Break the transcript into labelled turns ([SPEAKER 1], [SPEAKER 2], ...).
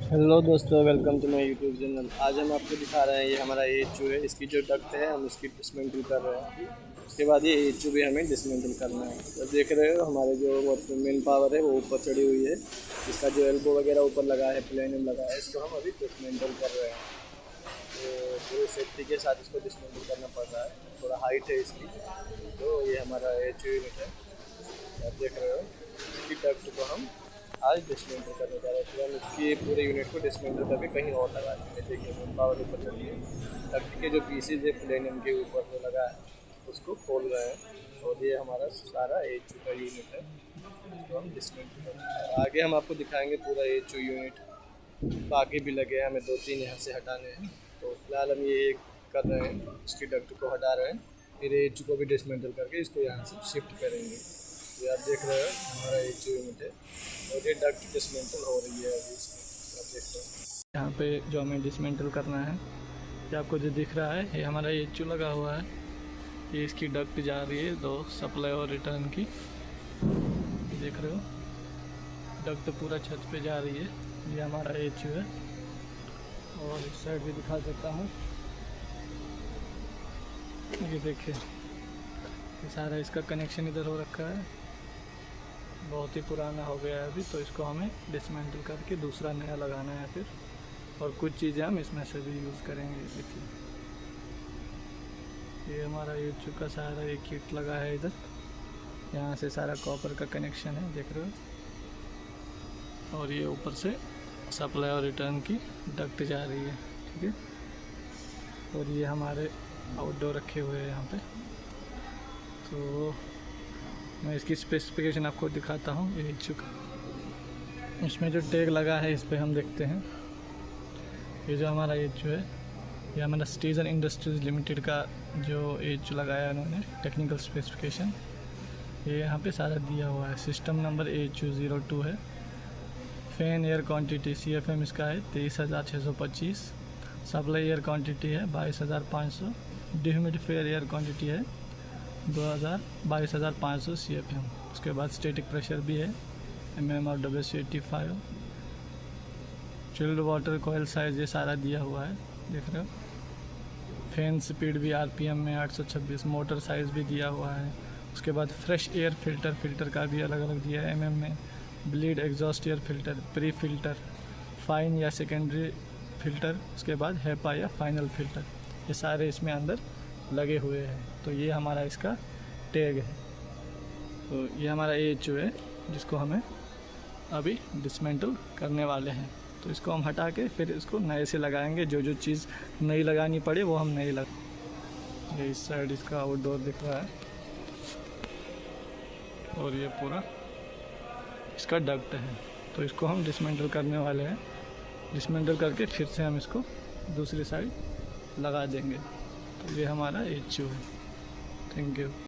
[SPEAKER 1] Hello दोस्तों, welcome to my YouTube channel. आज हम आपको दिखा रहे हैं ये हमारा एचयू है। इसकी जो डक्ट है हम इसकी डिसमेंटल कर रहे हैं। उसके बाद ये एचयू भी हमें डिसमेंटल करना है। तो देख रहे हो हमारे जो मेन पावर है वो ऊपर चढ़ी हुई है। इसका जो एल्बो वगैरह ऊपर लगा है, प्लेनियम लगा है, इसको हम अभी डिसमेंटल कर रहे हैं। तो पूरी सेफ्टी के साथ इसको डिसमेंटल करना पड़ रहा है। थोड़ा हाइट है इसकी। तो ये हमारा एचयू यूनिट है, आप देख रहे हो। इसकी डक्ट को हम आज डिसमेंटल करने जा रहे हैं। फिर हम इसकी पूरे यूनिट को डिसमेंटल करके कहीं और लगा देंगे। देखिए मेन पावर ऊपर चलिए, डक्ट के जो पीसेज है प्लेनियम के ऊपर जो लगा है उसको खोल रहे हैं। और ये हमारा सारा एच का यूनिट है, इसको हम डिसमेंटल करेंगे। आगे हम आपको दिखाएंगे पूरा एच यूनिट। बाकी भी लगे हैं, हमें 2-3 यहाँ से हटाने हैं। तो फिलहाल हम ये एक कर रहे हैं, इसकी डक्ट को हटा रहे हैं। फिर एच को भी डिसमेंटल करके इसको यहाँ से शिफ्ट करेंगे। ये आप देख रहे हो हमारा एच यूनिट है और ये डक्ट डिसमेंटल हो रही है अभी इसकी, आप देख रहे हो। यहाँ पे जो हमें डिसमेंटल करना है, ये आपको जो दिख रहा है ये हमारा एच लगा हुआ है। ये इसकी डक्ट जा रही है दो सप्लाई और रिटर्न की, देख रहे हो। डक्ट पूरा छत पे जा रही है। ये हमारा एच है। और इस साइड भी दिखा सकता हूँ, ये देखिए ये सारा इसका कनेक्शन इधर हो रखा है। बहुत ही पुराना हो गया है अभी, तो इसको हमें डिसमेंटल करके दूसरा नया लगाना है फिर। और कुछ चीज़ें हम इसमें से भी यूज़ करेंगे। देखिए ये हमारा एच का सारा एक किट लगा है इधर। यहाँ से सारा कॉपर का कनेक्शन है, देख रहे हो। और ये ऊपर से सप्लाई और रिटर्न की डक्ट जा रही है, ठीक है। और ये हमारे आउटडोर रखे हुए हैं यहाँ पे। तो मैं इसकी स्पेसिफिकेशन आपको दिखाता हूँ। ये एच का इसमें जो टैग लगा है इस पर हम देखते हैं। ये जो हमारा एच है, ये हमारा स्टीजन इंडस्ट्रीज लिमिटेड का जो एच लगाया उन्होंने, टेक्निकल स्पेसिफिकेशन ये यहाँ पे सारा दिया हुआ है। सिस्टम नंबर HU02 है। फैन एयर क्वांटिटी CFM इसका है 23,625। सप्लाई एयर क्वांटिटी है 22,500। डिह्यूमिडिफायर एयर क्वांटिटी है 22,500 CFM। उसके बाद स्टैटिक प्रेशर भी है MM और WC85। चिल्ड वाटर कोयल साइज़ ये सारा दिया हुआ है, देख रहे हो। फैन स्पीड भी RPM में 826। मोटर साइज़ भी दिया हुआ है। उसके बाद फ्रेश एयर फिल्टर का भी अलग अलग दिया है MM में। Bleed exhaust air filter, pre filter, fine या सेकेंडरी फिल्टर, उसके बाद हेपा या फाइनल फिल्टर, ये सारे इसमें अंदर लगे हुए हैं। तो ये हमारा इसका टैग है। तो ये हमारा एच है जिसको हमें अभी डिसमेंटल करने वाले हैं। तो इसको हम हटा के फिर इसको नए से लगाएंगे। जो जो चीज़ नई लगानी पड़े वो हम नई लगा। ये इस साइड इसका आउटडोर दिख रहा है और ये पूरा इसका डक्ट है। तो इसको हम डिसमेंटल करने वाले हैं। डिसमेंटल करके फिर से हम इसको दूसरी साइड लगा देंगे। तो ये हमारा एच है। Thank you.